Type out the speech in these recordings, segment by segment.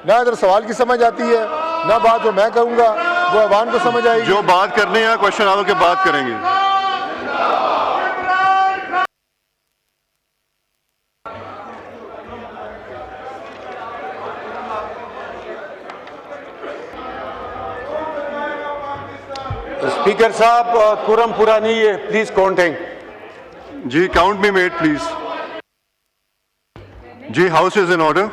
ना इधर सवाल की समझ आती है, ना बात जो मैं कहूँगा वो अवाम को समझ आएगी। जो बात करने हैं क्वेश्चन आवर के बाद करेंगे। स्पीकर साहब, कुरम पूरा नहीं है, प्लीज काउंटिंग। जी काउंट बी मेड प्लीज। जी house is in order.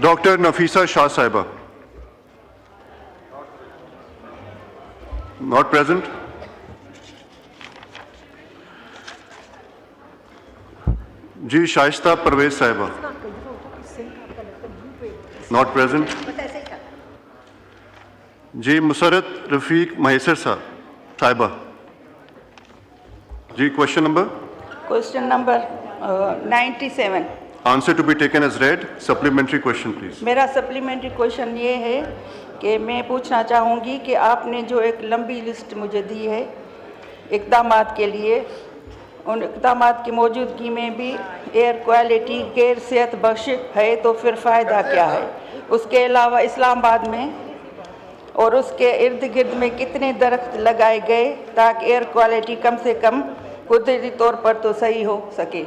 Doctor Nafisa Shah साहिबा नॉट प्रेजेंट। जी शाइस्ता परवेज साहिबा नॉट प्रेजेंट। जी मुसरत रफीक महेसर साहिबा। जी question number 97। Answer to be taken as read. Supplementary question please. मेरा सप्लीमेंट्री क्वेश्चन ये है कि मैं पूछना चाहूँगी कि आपने जो एक लंबी लिस्ट मुझे दी है इक़दामात के लिए, उन इक़दामात की मौजूदगी में भी एयर क्वालिटी गैर सेहत बख्श है, तो फिर फ़ायदा क्या है? उसके अलावा इस्लामाबाद में और उसके इर्द गिर्द में कितने दरख्त लगाए गए ताकि एयर क्वालिटी कम से कम कुदरती तौर पर तो सही हो सके?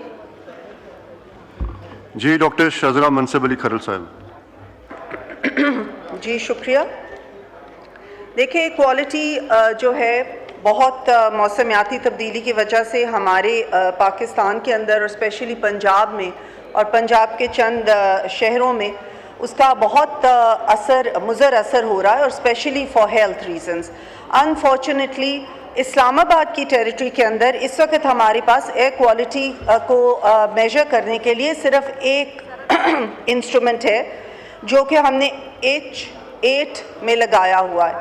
जी डॉक्टर शजरा मनसब अली खरल साहब। जी शुक्रिया। देखिए क्वालिटी जो है बहुत मौसमियाती तब्दीली की वजह से हमारे पाकिस्तान के अंदर और स्पेशली पंजाब में और पंजाब के चंद शहरों में उसका बहुत मुज़र असर हो रहा है, और specially for health reasons. Unfortunately Islamabad की टेरिटरी के अंदर इस वक्त हमारे पास एयर क्वालिटी को मेजर करने के लिए सिर्फ एक इंस्ट्रूमेंट है जो कि हमने H8 में लगाया हुआ है,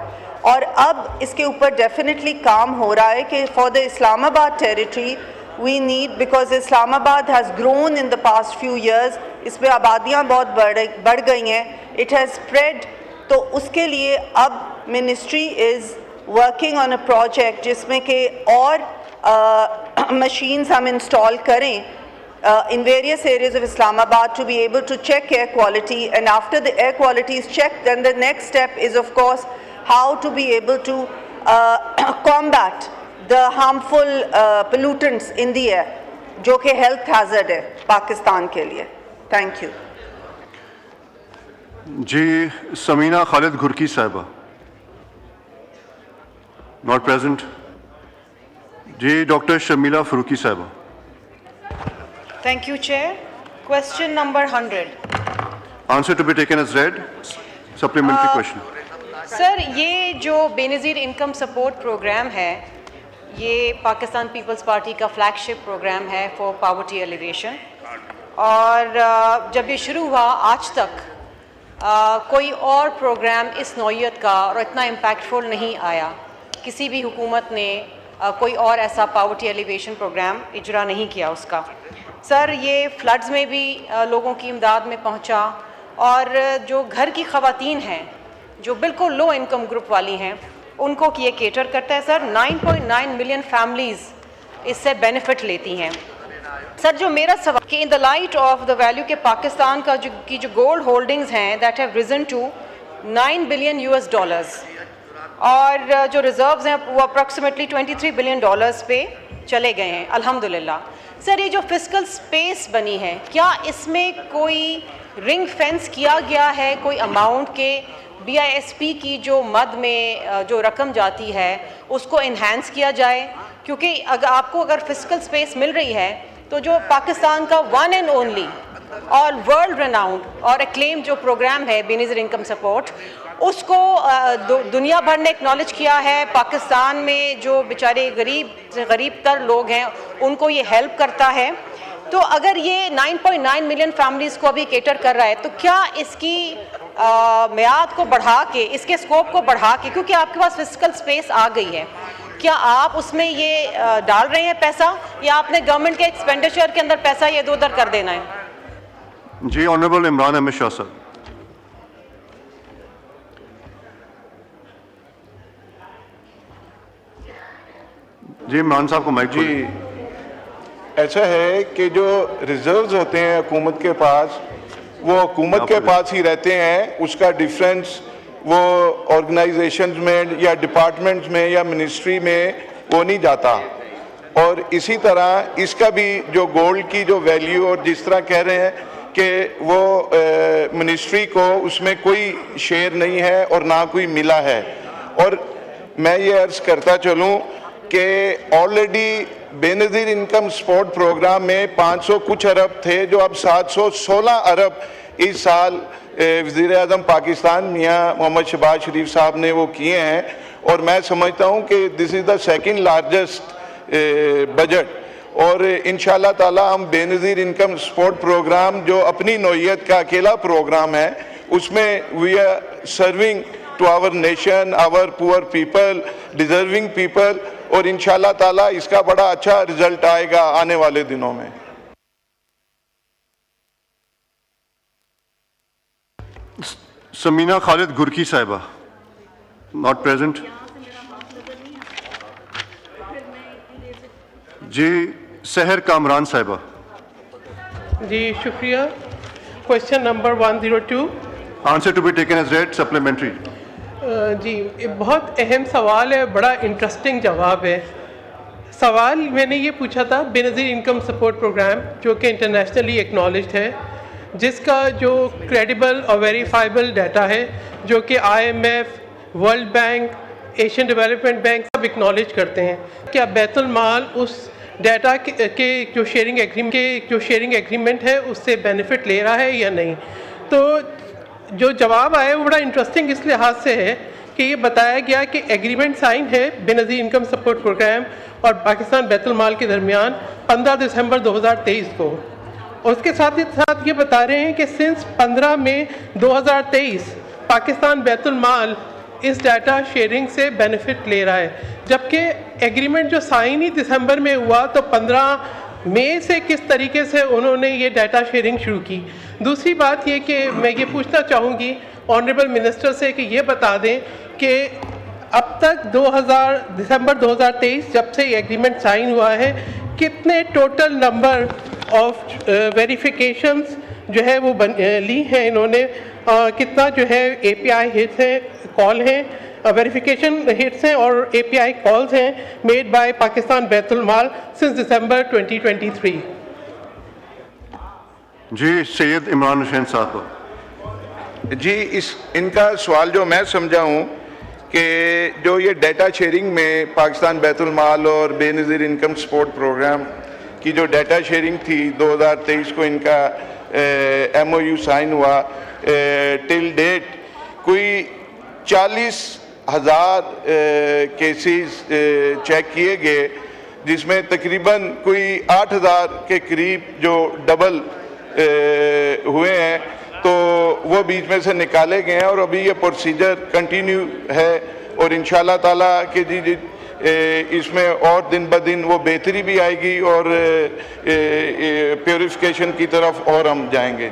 और अब इसके ऊपर डेफिनेटली काम हो रहा है कि for the Islamabad territory we need, because Islamabad has grown in the past few years, इसमें आबादियाँ बहुत बढ़ गई हैं, इट हैज़ स्प्रेड। तो उसके लिए अब ministry is working on a project जिसमें कि और मशीन्स हम इंस्टॉल करें in various areas of Islamabad to be able to check air quality, and after the air quality is checked, then the next step is of course how to be able to combat the harmful pollutants in the air जो कि health hazard है पाकिस्तान के लिए। Thank you. जी समीना खालिद घुरकी साहिबा not present. जी doctor Sharmila Farooqui साहिबा। Thank you, Chair. Question number 100. Answer to be taken as read. Supplementary question. Sir, ये जो बेनज़ीर इनकम सपोर्ट प्रोग्राम है, ये पाकिस्तान पीपल्स पार्टी का फ्लैगशिप प्रोग्राम है फॉर पॉवर्टी एलिवेशन, और जब ये शुरू हुआ आज तक कोई और प्रोग्राम इस नौइयत का और इतना इम्पैक्टफुल नहीं आया। किसी भी हुकूमत ने कोई और ऐसा पॉवर्टी एलिवेशन प्रोग्राम इजरा नहीं किया उसका। सर, ये फ्लड्स में भी लोगों की इमदाद में पहुंचा, और जो घर की ख़वातीन हैं जो बिल्कुल लो इनकम ग्रुप वाली हैं उनको ये केटर करता है। सर, 9.9 मिलियन फैमिलीज़ इससे बेनिफिट लेती हैं। सर, जो मेरा सवाल कि in the light of the value के पाकिस्तान का जो गोल्ड होल्डिंग्स हैं that have risen to $9 billion, और जो रिजर्व्स हैं वो अप्रॉक्सीमेटली $23 बिलियन पे चले गए हैं अल्हम्दुलिल्लाह। सर, ये जो फिस्कल स्पेस बनी है, क्या इसमें कोई रिंग फेंस किया गया है कोई अमाउंट के BISP की जो मद में जो रकम जाती है उसको इन्हांस किया जाए? क्योंकि अगर फिस्कल स्पेस मिल रही है तो जो पाकिस्तान का वन एंड ओनली और वर्ल्ड रेनाउंड और एक्लेम जो प्रोग्राम है बेनज़ीर इनकम सपोर्ट, उसको दुनिया भर ने एक्नॉलेज किया है। पाकिस्तान में जो बेचारे गरीब तर लोग हैं उनको ये हेल्प करता है। तो अगर ये 9.9 मिलियन फैमिलीज़ को अभी केटर कर रहा है, तो क्या इसकी मियाद को बढ़ा के, इसके स्कोप को बढ़ा के, क्योंकि आपके पास फिस्कल स्पेस आ गई है, क्या आप उसमें ये डाल रहे हैं पैसा, या आपने गवर्नमेंट के एक्सपेंडिचर के अंदर पैसा ये इधर उधर कर देना है? जी ऑनरेबल इमरान अहमद शाह साहब। जी इमरान साहब को माइक। जी ऐसा है कि जो रिजर्व्स होते हैं हुकूमत के पास, वो हुकूमत के पास ही रहते हैं, उसका डिफरेंस वो ऑर्गेनाइजेशंस में या डिपार्टमेंट्स में या मिनिस्ट्री में वो नहीं जाता। और इसी तरह इसका भी जो गोल्ड की जो वैल्यू, और जिस तरह कह रहे हैं कि वो मिनिस्ट्री को उसमें कोई शेयर नहीं है और ना कोई मिला है। और मैं ये अर्ज़ करता चलूँ कि already Benazir income support programme में 500 कुछ अरब थे, जो अब 716 अरब इस साल वज़ीर आज़म पाकिस्तान मियाँ मोहम्मद शहबाज शरीफ साहब ने वो किए हैं। और मैं समझता हूँ कि this is the second largest budget. और इंशाल्लाह ताला हम बेनज़ीर इनकम सपोर्ट प्रोग्राम जो अपनी नौइयत का अकेला प्रोग्राम है, उसमें we are serving to our nation, our poor people, deserving people, और इंशाल्लाह ताला इसका बड़ा अच्छा रिजल्ट आएगा आने वाले दिनों में। समीना खालिद गुरकी साहिबा, नॉट प्रेजेंट। जी सहर कामरान साहिबा। जी शुक्रिया। Question number 102। Answer to be taken as read, supplementary. जी ये बहुत अहम सवाल है, बड़ा इंटरेस्टिंग जवाब है। सवाल मैंने ये पूछा था, बेनज़ीर इनकम सपोर्ट प्रोग्राम जो कि इंटरनेशनली एक्नॉलेज्ड है, जिसका जो क्रेडिबल और वेरीफाइबल डाटा है, जो कि IMF, world bank, Asian development bank सब एक्नॉलेज करते हैं, क्या बैतुल माल उस डाटा के जो शेयरिंग एग्रीमेंट है उससे बेनिफिट ले रहा है या नहीं। तो जो जवाब आया वो बड़ा इंटरेस्टिंग इस लिहाज से है कि ये बताया गया कि एग्रीमेंट साइन है बेनज़ीर इनकम सपोर्ट प्रोग्राम और पाकिस्तान बैतुल माल के दरमियान 15 दिसंबर 2023 को। और उसके साथ ही साथ ये बता रहे हैं कि सिंस 15 मई 2023 पाकिस्तान बैतुल माल इस डाटा शेयरिंग से बेनिफिट ले रहा है, जबकि एग्रीमेंट जो साइन ही दिसंबर में हुआ, तो 15 मई से किस तरीके से उन्होंने ये डाटा शेयरिंग शुरू की। दूसरी बात ये कि मैं ये पूछना चाहूँगी ऑनरेबल मिनिस्टर से कि ये बता दें कि अब तक दिसंबर 2023 जब से ये एग्रीमेंट साइन हुआ है, कितने टोटल नंबर ऑफ वेरिफिकेशंस जो है वो ली हैं इन्होंने, कितना जो है API हिट्स हैं, कॉल हैं, वेरिफिकेशन हिट्स हैं और API कॉल्स हैं made by Pakistan Betul mall since दिसंबर 2023। जी सैयद इमरान हुसैन साहब। जी इनका सवाल जो मैं समझा हूँ कि जो ये डाटा शेयरिंग में पाकिस्तान बैतुल माल और बेनज़ीर इनकम सपोर्ट प्रोग्राम की जो डाटा शेयरिंग थी 2023 को इनका MOU साइन हुआ, टिल डेट कोई 40,000 केसेस चेक किए गए, जिसमें तकरीबन कोई 8,000 के करीब जो डबल हुए हैं, तो वो बीच में से निकाले गए हैं और अभी ये प्रोसीजर कंटिन्यू है। और इंशाल्लाह ताला कि जी इसमें और दिन ब दिन वो बेहतरी भी आएगी और प्योरिफिकेशन की तरफ और हम जाएंगे।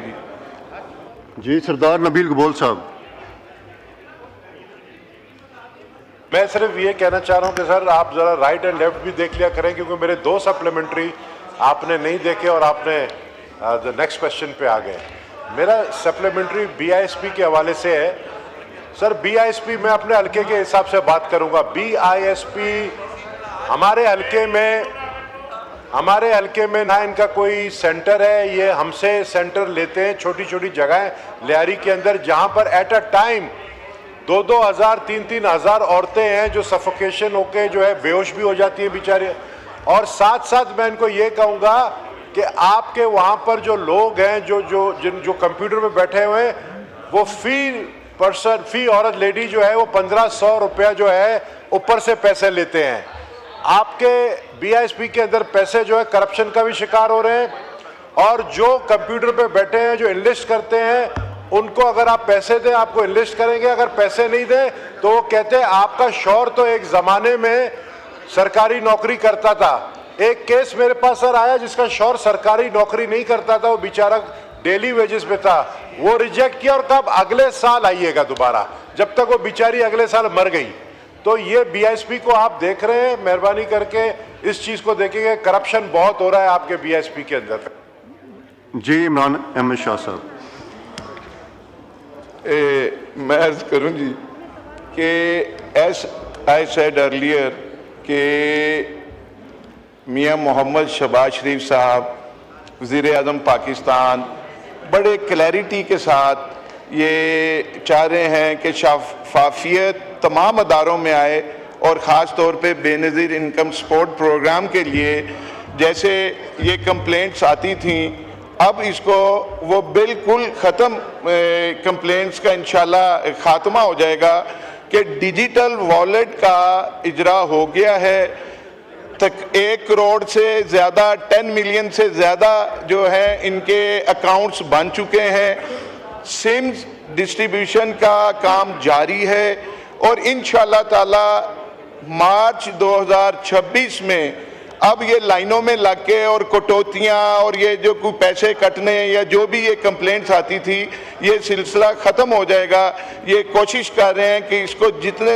जी सरदार नबील गबोल साहब। मैं सिर्फ ये कहना चाह रहा हूँ कि सर आप ज़रा राइट एंड लेफ्ट भी देख लिया करें, क्योंकि मेरे 2 सप्लीमेंट्री आपने नहीं देखे और आपने नेक्स्ट क्वेश्चन पे आ गए। मेरा सप्लीमेंट्री BISP के हवाले से है। सर BISP मैं अपने हलके के हिसाब से बात करूँगा। BISP हमारे हलके में ना इनका कोई सेंटर है, ये हमसे सेंटर लेते हैं छोटी छोटी जगहें लियारी के अंदर, जहाँ पर एट अ टाइम 2-2 हज़ार 3-3 हज़ार औरतें हैं जो सफोकेशन होके जो है बेहोश भी हो जाती हैं बेचारे। और साथ साथ मैं इनको ये कहूँगा कि आपके वहाँ पर जो लोग हैं जो कंप्यूटर पे बैठे हुए हैं, वो फी औरत लेडी जो है वो 1500 रुपया जो है ऊपर से पैसे लेते हैं। आपके BISP के अंदर पैसे जो है करप्शन का भी शिकार हो रहे हैं, और जो कंप्यूटर पे बैठे हैं जो इनलिस्ट करते हैं उनको अगर आप पैसे दें आपको इनलिस्ट करेंगे, अगर पैसे नहीं दें तो वो कहते हैं आपका शौहर तो एक ज़माने में सरकारी नौकरी करता था। एक केस मेरे पास सर आया जिसका शौहर सरकारी नौकरी नहीं करता था, वो बेचारा डेली वेजेस पे था, वो रिजेक्ट किया और कब अगले साल आइएगा दोबारा, जब तक वो बेचारी अगले साल मर गई। तो ये बीएसपी को आप देख रहे हैं, मेहरबानी करके इस चीज को देखेंगे, करप्शन बहुत हो रहा है आपके बीएसपी के अंदर। जी इमरान अहमद शाह साहब। मैं अर्ज करूं जी कि एस आई सेड अर्लियर कि मियां मोहम्मद शहबाज शरीफ साहब वज़ीर आज़म पाकिस्तान बड़े क्लैरिटी के साथ ये चाह रहे हैं कि शफाफियत तमाम अदारों में आए और ख़ास तौर पे बेनज़ीर इनकम सपोर्ट प्रोग्राम के लिए जैसे ये कंप्लेंट्स आती थी, अब इसको वो बिल्कुल ख़त्म कंप्लेंट्स का इंशाल्लाह ख़ात्मा हो जाएगा कि डिजिटल वॉलेट का इजरा हो गया है। तक 1 करोड़ से ज़्यादा 10 मिलियन से ज़्यादा जो है इनके अकाउंट्स बन चुके हैं। सिम्स डिस्ट्रीब्यूशन का काम जारी है और इंशाल्लाह ताला मार्च 2026 में अब ये लाइनों में लग के और कटौतियाँ और ये जो कोई पैसे कटने या जो भी ये कंप्लेंट्स आती थी, ये सिलसिला ख़त्म हो जाएगा। ये कोशिश कर रहे हैं कि इसको जितने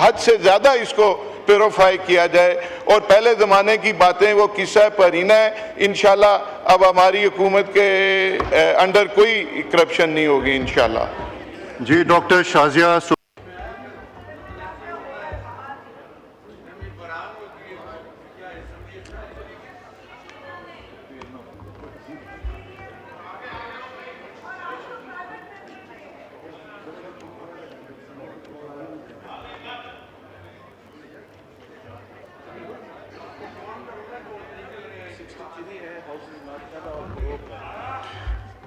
हद से ज़्यादा इसको प्योरीफाई किया जाए और पहले ज़माने की बातें वो किस्सा परीना है। इंशाल्लाह अब हमारी हुकूमत के अंडर कोई करप्शन नहीं होगी इंशाल्लाह। जी doctor Shazia.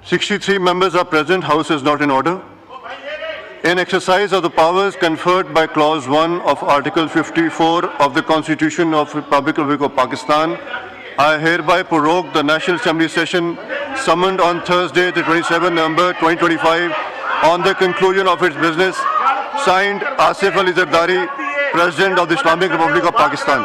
63 members are present. House is not in order. In exercise of the powers conferred by Clause 1 of Article 54 of the Constitution of Republic of Pakistan, I hereby prorogue the National Assembly session summoned on Thursday, the 27th November 2025, on the conclusion of its business. Signed, Asif Ali Zardari, President of the Islamic Republic of Pakistan.